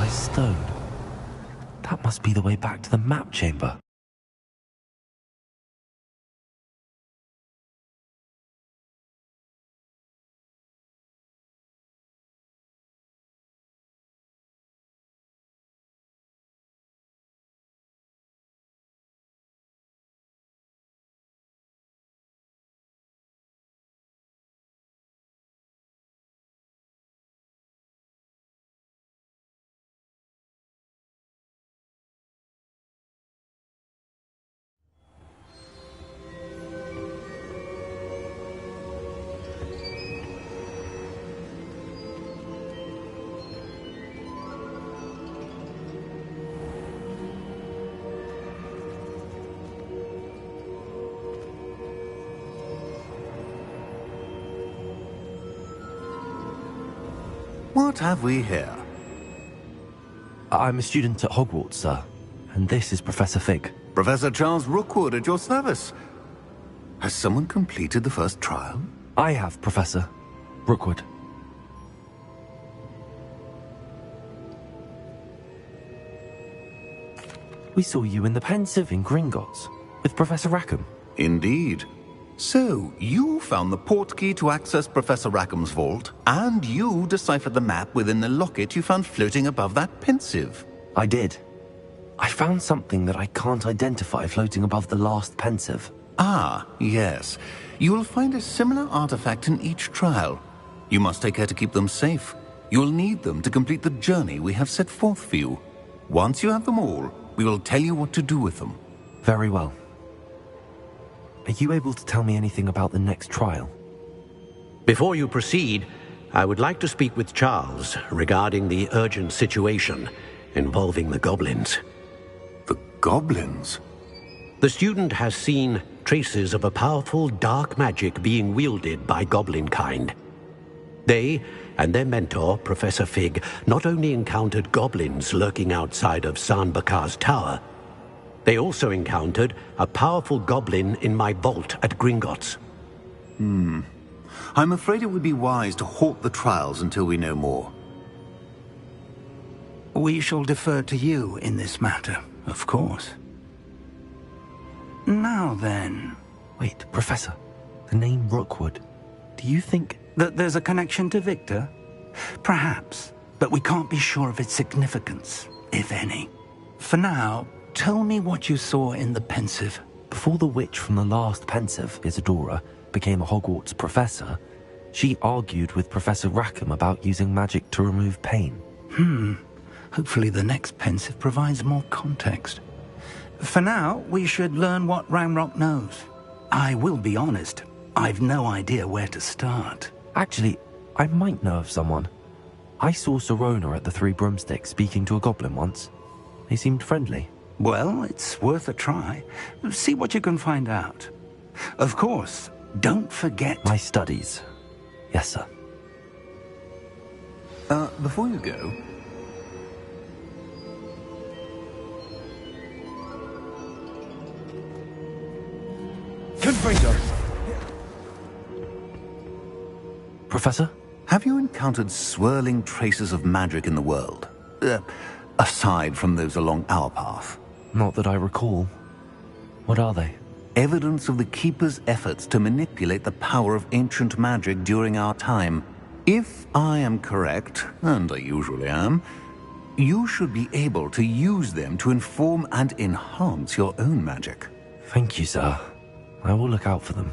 oversized stone. That must be the way back to the map chamber. What have we here? I'm a student at Hogwarts, sir. And this is Professor Fig. Professor Charles Rookwood at your service. Has someone completed the first trial? I have, Professor Rookwood. We saw you in the Pensive in Gringotts with Professor Rackham. Indeed. So, you found the portkey to access Professor Rackham's vault, and you deciphered the map within the locket you found floating above that Pensive. I did. I found something that I can't identify floating above the last Pensive. Ah, yes. You will find a similar artifact in each trial. You must take care to keep them safe. You will need them to complete the journey we have set forth for you. Once you have them all, we will tell you what to do with them. Very well. Are you able to tell me anything about the next trial? Before you proceed, I would like to speak with Charles regarding the urgent situation involving the goblins. The goblins? The student has seen traces of a powerful dark magic being wielded by goblin kind. They and their mentor, Professor Fig, not only encountered goblins lurking outside of Sanbakar's tower, they also encountered a powerful goblin in my vault at Gringotts. I'm afraid it would be wise to halt the trials until we know more. We shall defer to you in this matter, of course. Now then... Wait, Professor. The name Rookwood. Do you think... that there's a connection to Victor? Perhaps, but we can't be sure of its significance, if any. For now, tell me what you saw in the Pensive. Before the witch from the last Pensive, Isadora, became a Hogwarts professor, she argued with Professor Rackham about using magic to remove pain. Hopefully the next Pensive provides more context. For now, we should learn what Ranrock knows. I will be honest, I've no idea where to start. Actually, I might know of someone. I saw Sirona at the Three Broomsticks speaking to a goblin once. They seemed friendly. Well, it's worth a try. See what you can find out. Of course, don't forget... My studies. Yes, sir. Before you go... Confringo! Professor? Have you encountered swirling traces of magic in the world? Aside from those along our path? Not that I recall. What are they? Evidence of the Keeper's efforts to manipulate the power of ancient magic during our time. If I am correct, and I usually am, you should be able to use them to inform and enhance your own magic. Thank you, sir. I will look out for them.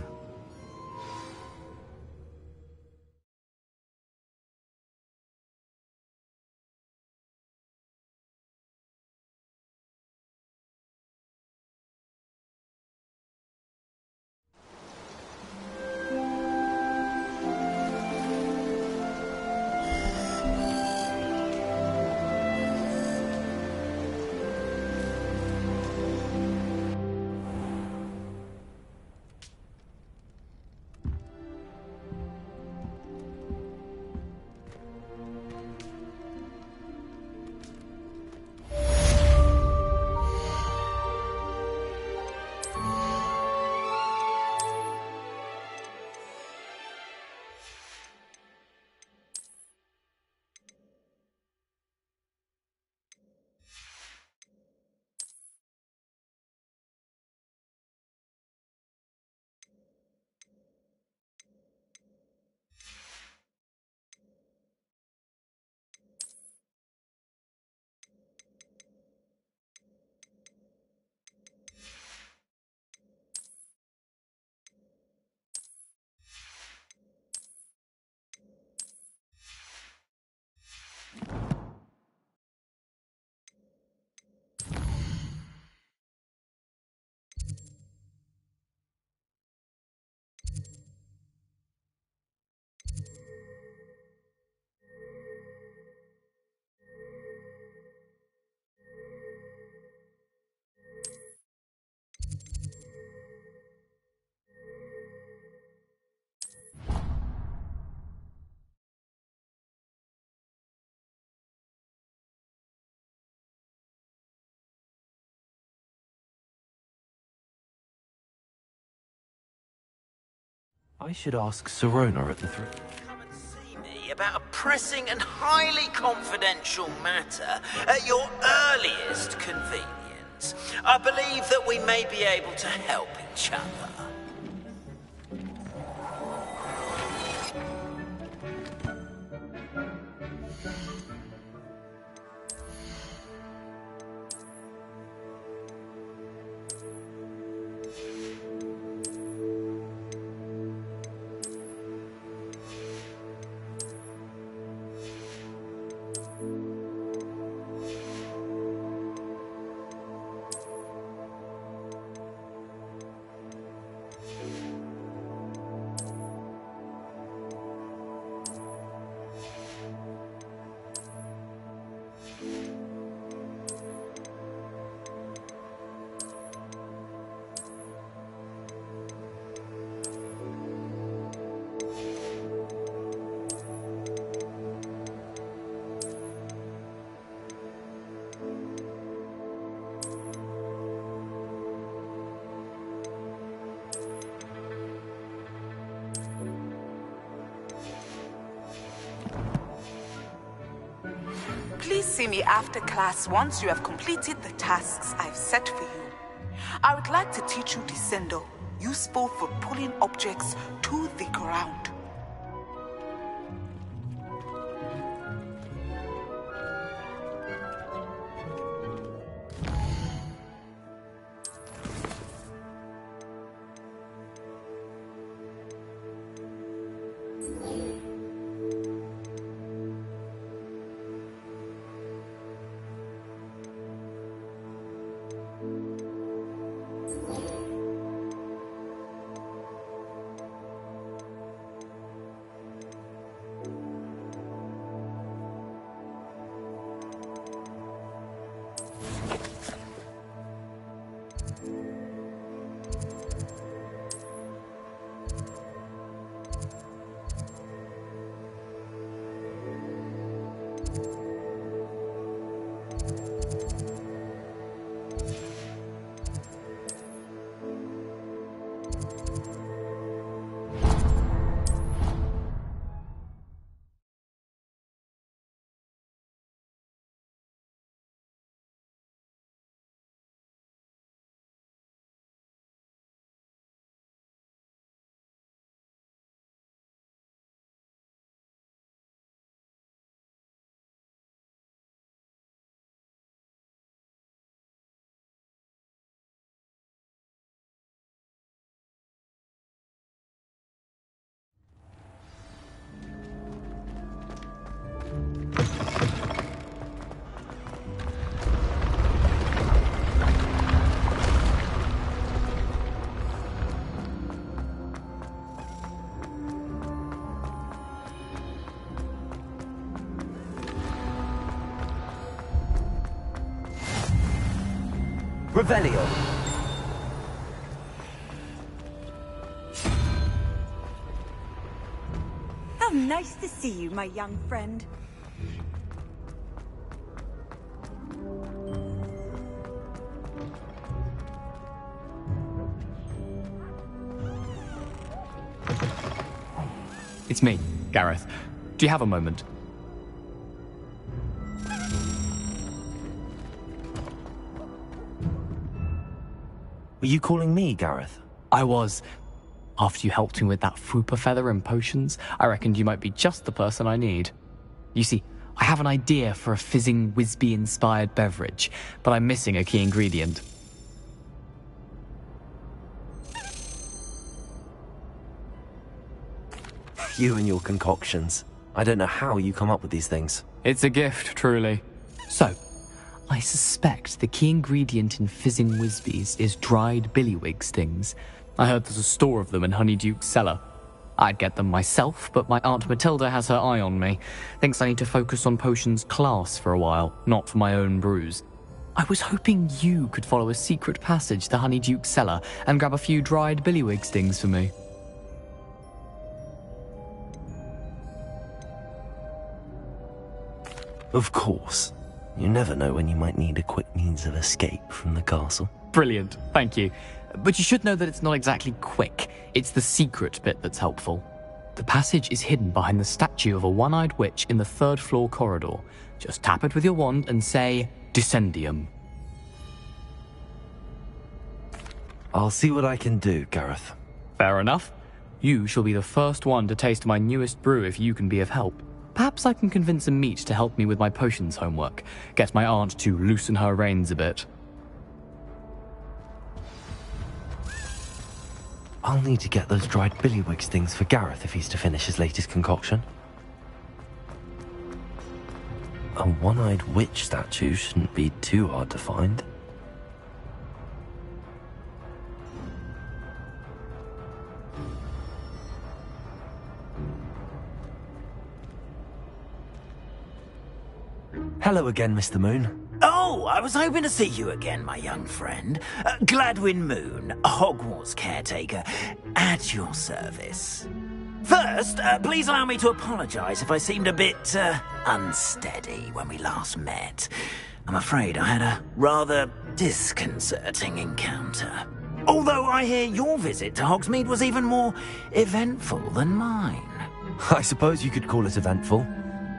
I should ask Sirona at the three. Come and see me about a pressing and highly confidential matter at your earliest convenience. I believe that we may be able to help each other. Please see me after class once you have completed the tasks I've set for you. I would like to teach you Descendo, useful for pulling objects to the ground. Revelio. How nice to see you, my young friend. It's me, Gareth. Do you have a moment? Were you calling me, Gareth? I was. After you helped me with that Fupa feather and potions, I reckoned you might be just the person I need. You see, I have an idea for a fizzing Whizbee-inspired beverage, but I'm missing a key ingredient. You and your concoctions. I don't know how you come up with these things. It's a gift, truly. So, I suspect the key ingredient in fizzing Whizbees is dried billywig stings. I heard there's a store of them in Honeyduke's cellar. I'd get them myself, but my Aunt Matilda has her eye on me. Thinks I need to focus on potions class for a while, not for my own brews. I was hoping you could follow a secret passage to Honeyduke's cellar and grab a few dried billywig stings for me. Of course. You never know when you might need a quick means of escape from the castle. Brilliant, thank you. But you should know that it's not exactly quick. It's the secret bit that's helpful. The passage is hidden behind the statue of a one-eyed witch in the 3rd floor corridor. Just tap it with your wand and say, Descendium. I'll see what I can do, Gareth. Fair enough. You shall be the first one to taste my newest brew if you can be of help. Perhaps I can convince a meat to help me with my potions homework. Get my aunt to loosen her reins a bit. I'll need to get those dried billywigs things for Gareth if he's to finish his latest concoction. A one-eyed witch statue shouldn't be too hard to find. Hello again, Mr. Moon. Oh, I was hoping to see you again, my young friend. Gladwin Moon, Hogwarts caretaker, at your service. First, please allow me to apologise if I seemed a bit, unsteady when we last met. I'm afraid I had a rather disconcerting encounter. Although I hear your visit to Hogsmeade was even more eventful than mine. I suppose you could call it eventful.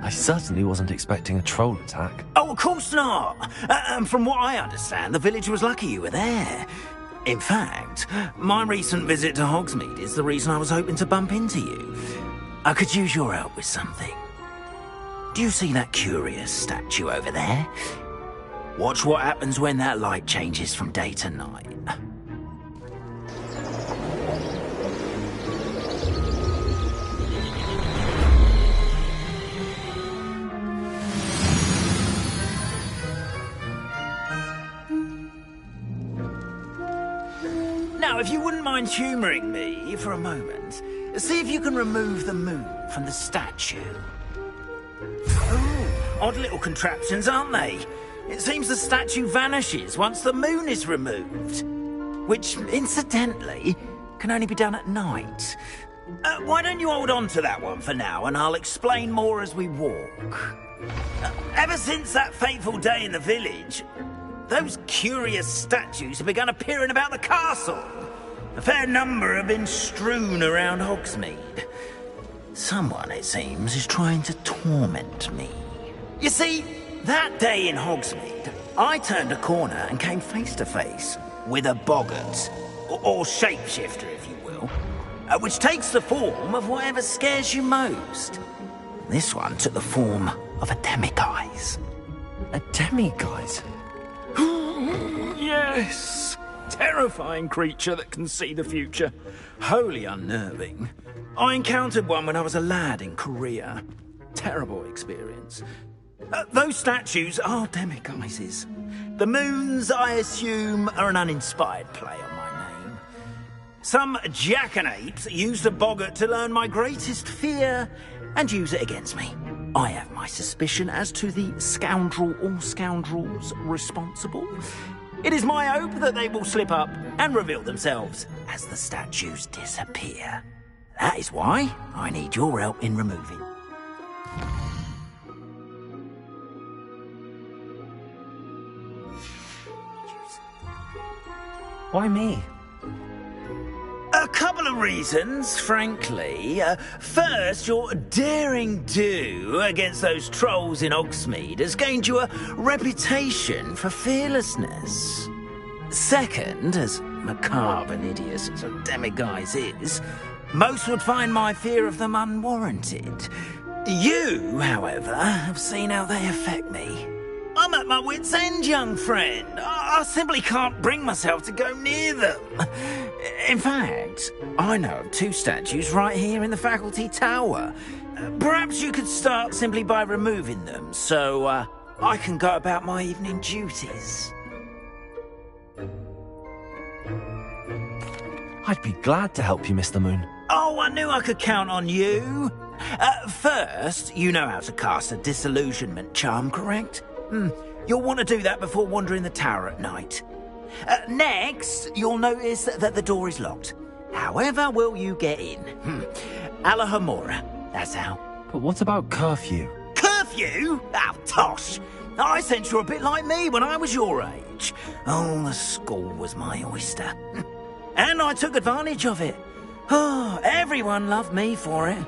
I certainly wasn't expecting a troll attack. Oh, of course not. From what I understand, the village was lucky you were there. In fact, my recent visit to Hogsmeade is the reason I was hoping to bump into you. I could use your help with something. Do you see that curious statue over there? Watch what happens when that light changes from day to night. Now, if you wouldn't mind humouring me for a moment, see if you can remove the moon from the statue. Oh, odd little contraptions, aren't they? It seems the statue vanishes once the moon is removed. Which, incidentally, can only be done at night. Why don't you hold on to that one for now, and I'll explain more as we walk. Ever since that fateful day in the village, those curious statues have begun appearing about the castle. A fair number have been strewn around Hogsmeade. Someone, it seems, is trying to torment me. You see, that day in Hogsmeade, I turned a corner and came face to face with a boggart, or shapeshifter, if you will, which takes the form of whatever scares you most. This one took the form of a demiguise. A demiguise? Yes! Terrifying creature that can see the future. Wholly unnerving. I encountered one when I was a lad in Korea. Terrible experience. Those statues are demiguises. The moons, I assume, are an uninspired play on my name. Some jackanapes used a boggart to learn my greatest fear and use it against me. I have my suspicion as to the scoundrel or scoundrels responsible. It is my hope that they will slip up and reveal themselves as the statues disappear. That is why I need your help in removing. Why me? A couple of reasons, frankly. First, your daring do against those trolls in Hogsmeade has gained you a reputation for fearlessness. Second, as macabre and hideous as a demiguise is, most would find my fear of them unwarranted. You, however, have seen how they affect me. I'm at my wit's end, young friend. I simply can't bring myself to go near them. In fact, I know of two statues right here in the faculty tower. Perhaps you could start simply by removing them, so I can go about my evening duties. I'd be glad to help you, Mr. Moon. Oh, I knew I could count on you. First, you know how to cast a disillusionment charm, correct? You'll want to do that before wandering the tower at night. Next, you'll notice that the door is locked. However will you get in? Alahomora, that's how. But what about curfew? Curfew? Oh, tosh. I sense you're a bit like me when I was your age. Oh, the school was my oyster. And I took advantage of it. Oh, everyone loved me for it.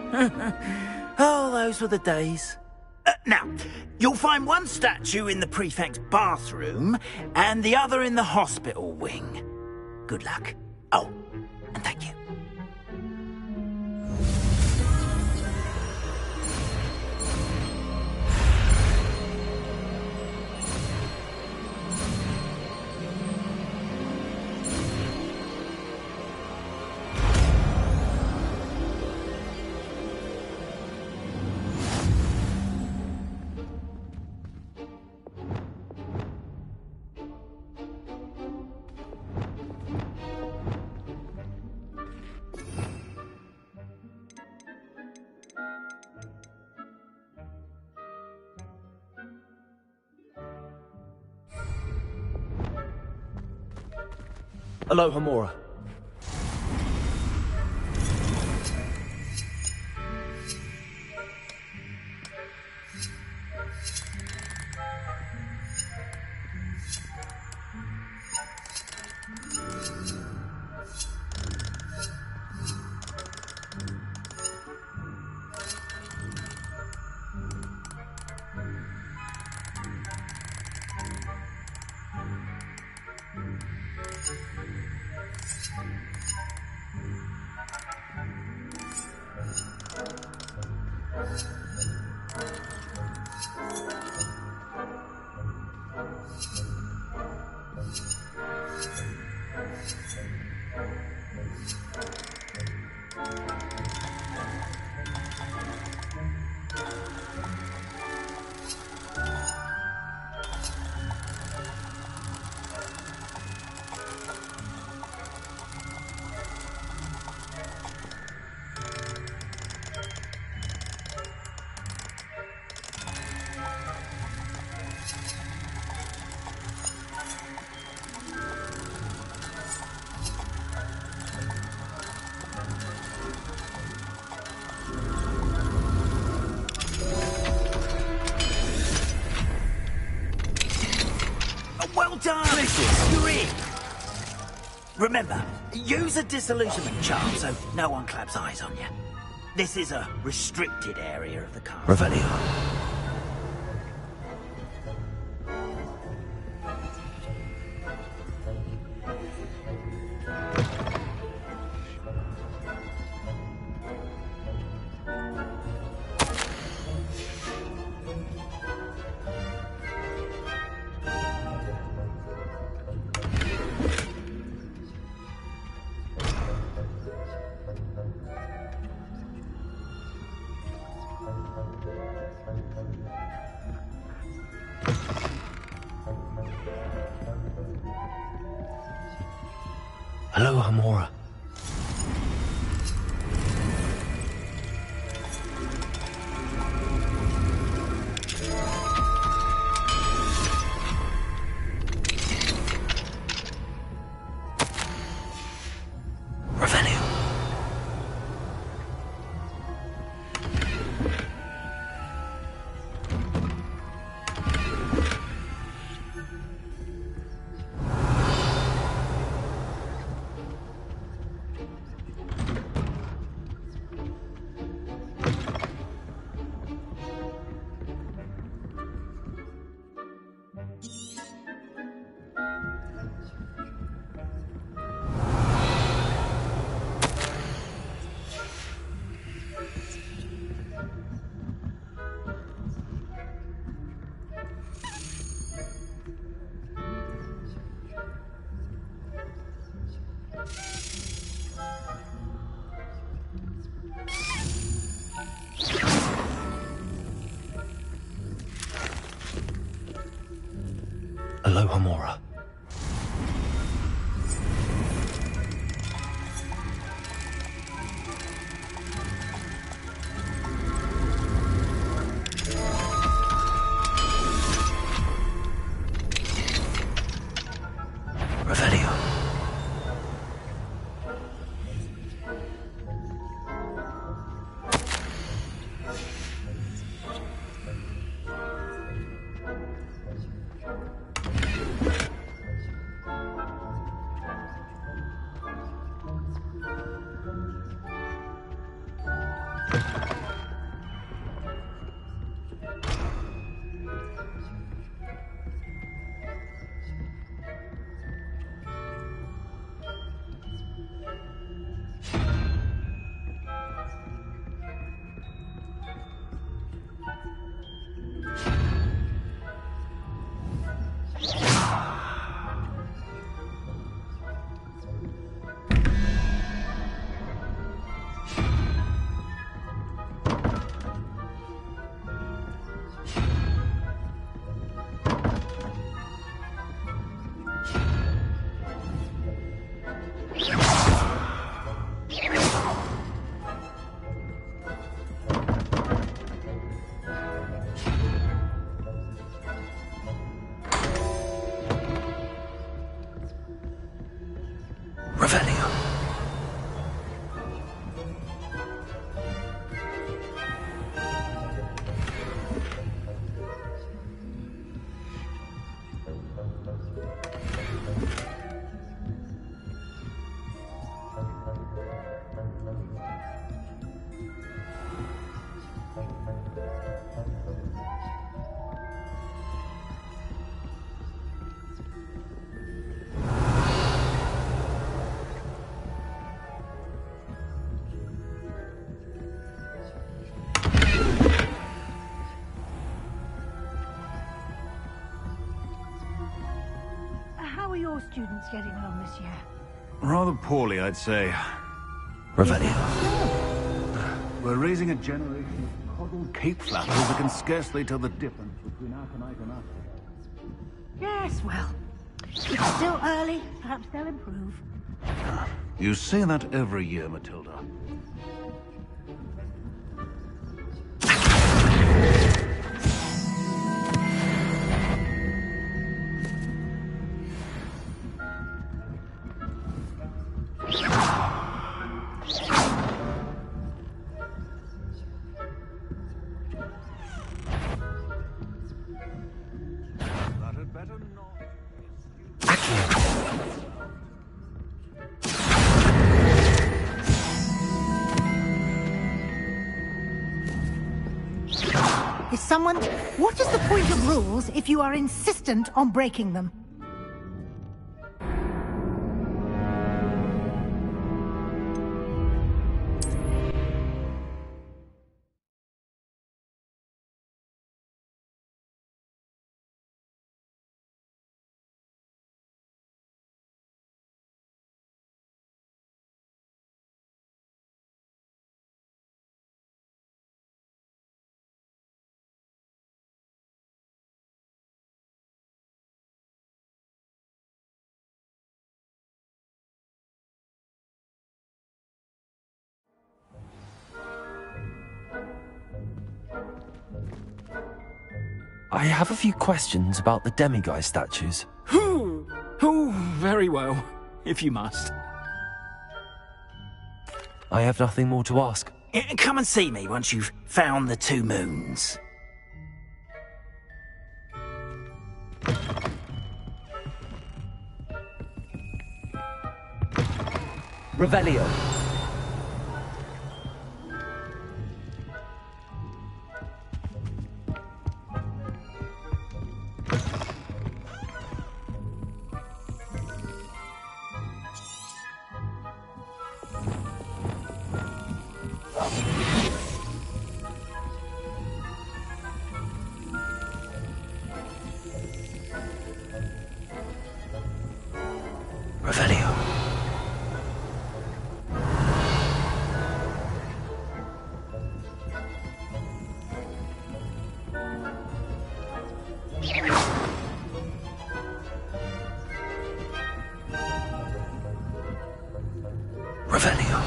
Oh, those were the days. Now, you'll find one statue in the prefect's bathroom and the other in the hospital wing. Good luck. Oh, and thank you. Hello, Hamura. Well done! You're in! Remember, use a disillusionment charm so no one claps eyes on you. This is a restricted area of the castle. Revelio. Hello, Hamura. Revelio. Hello, Hamura. Revelio. your students getting along this year? Rather poorly, I'd say. Revelio. We're raising a generation of coddled cape flappers that can scarcely tell the difference between aconite and us. Yes, well, it's still early. Perhaps they'll improve. You say that every year, Matilda. What is the point of rules if you are insistent on breaking them? I have a few questions about the demiguise statues. Oh, very well, if you must. I have nothing more to ask. Come and see me once you've found the 2 moons. Revelio. Revelio. Revelio.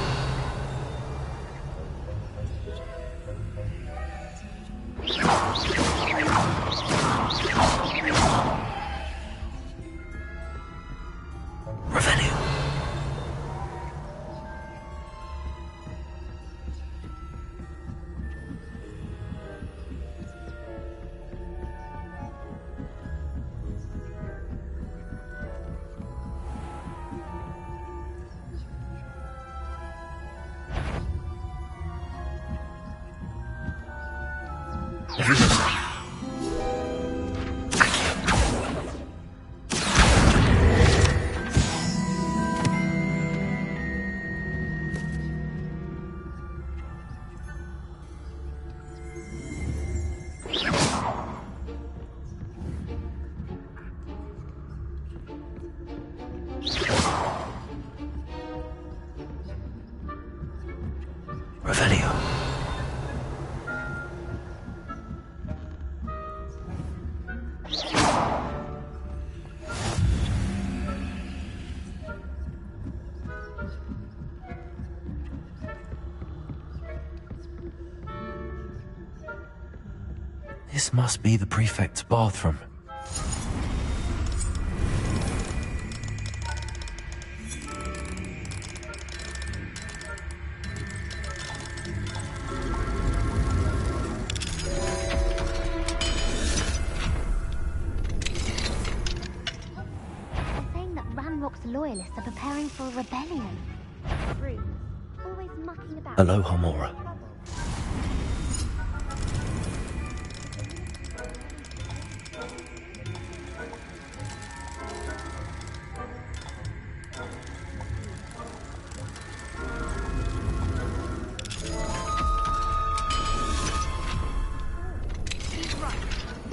Revelio. Revelio. This must be the prefect's bathroom. Loyalists are preparing for a rebellion. Rude. Always mucking about. Aloha, Mora.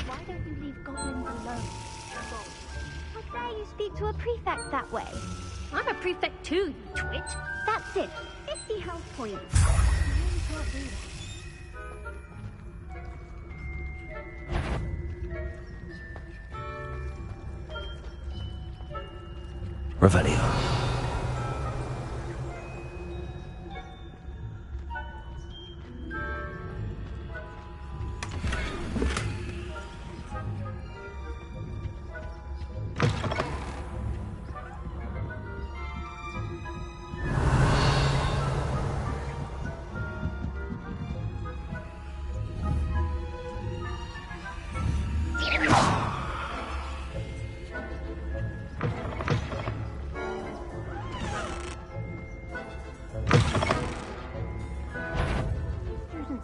Why don't you leave goblins alone? I fair you speak to a prefect that way. I'm a prefect too, you twit. That's it. 50 health points. Revelio.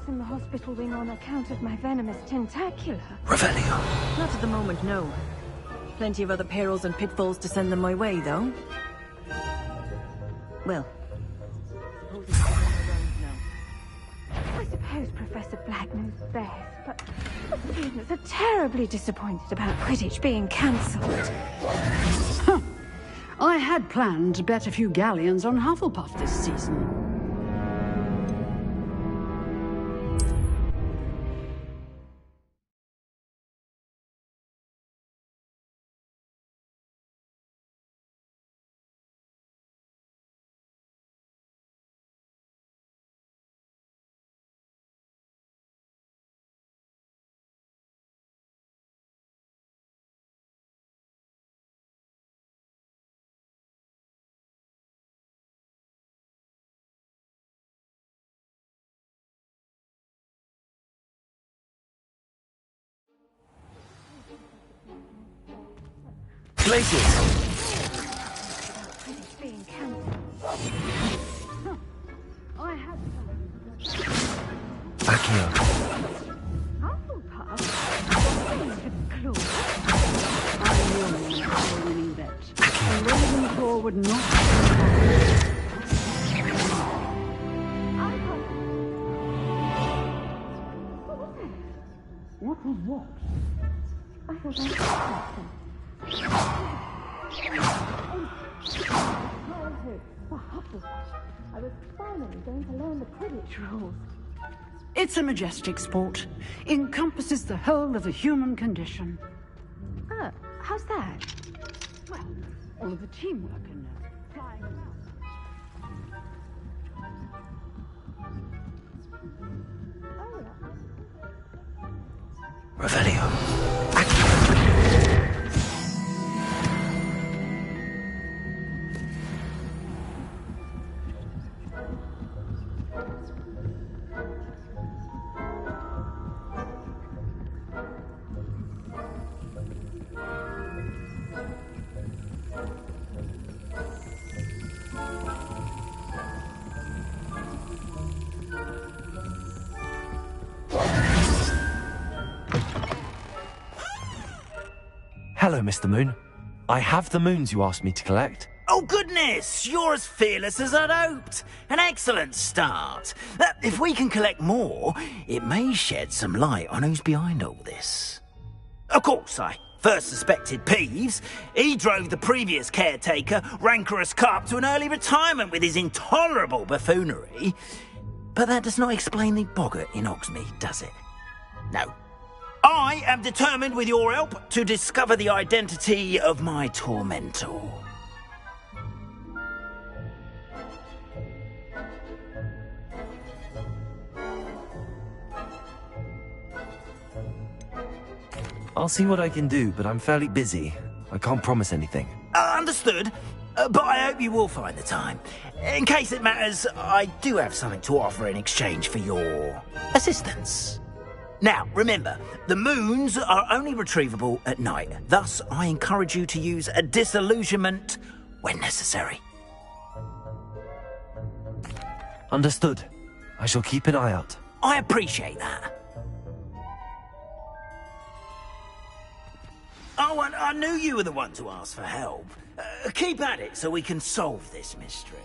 In the hospital wing on account of my venomous tentacula. Revelio. Not at the moment, no. Plenty of other perils and pitfalls to send them my way, though. Well, I suppose Professor Black knows best, but the students are terribly disappointed about Quidditch being cancelled. Huh. I had planned to bet a few galleons on Hufflepuff this season. Places! Being cancelled. I had Accio. Hufflepuff? Claw? I knew it was a winning bet. Ravenclaw would not. What was what? I thought I was finally going to learn the Quidditch rules. It's a majestic sport. Encompasses the whole of the human condition. How's that? Well, all of the teamwork and flying around. Revelio. Hello, Mr. Moon. I have the moons you asked me to collect. Oh, goodness! You're as fearless as I'd hoped. An excellent start. If we can collect more, it may shed some light on who's behind all this. Of course, I first suspected Peeves. He drove the previous caretaker, Rancorous Carp, to an early retirement with his intolerable buffoonery. But that does not explain the boggart in Hogsmeade, does it? No. I am determined, with your help, to discover the identity of my tormentor. I'll see what I can do, but I'm fairly busy. I can't promise anything. Understood. But I hope you will find the time. In case it matters, I do have something to offer in exchange for your assistance. Now, remember, the moons are only retrievable at night. Thus, I encourage you to use a disillusionment when necessary. Understood. I shall keep an eye out. I appreciate that. Oh, and I knew you were the one to ask for help. Keep at it so we can solve this mystery.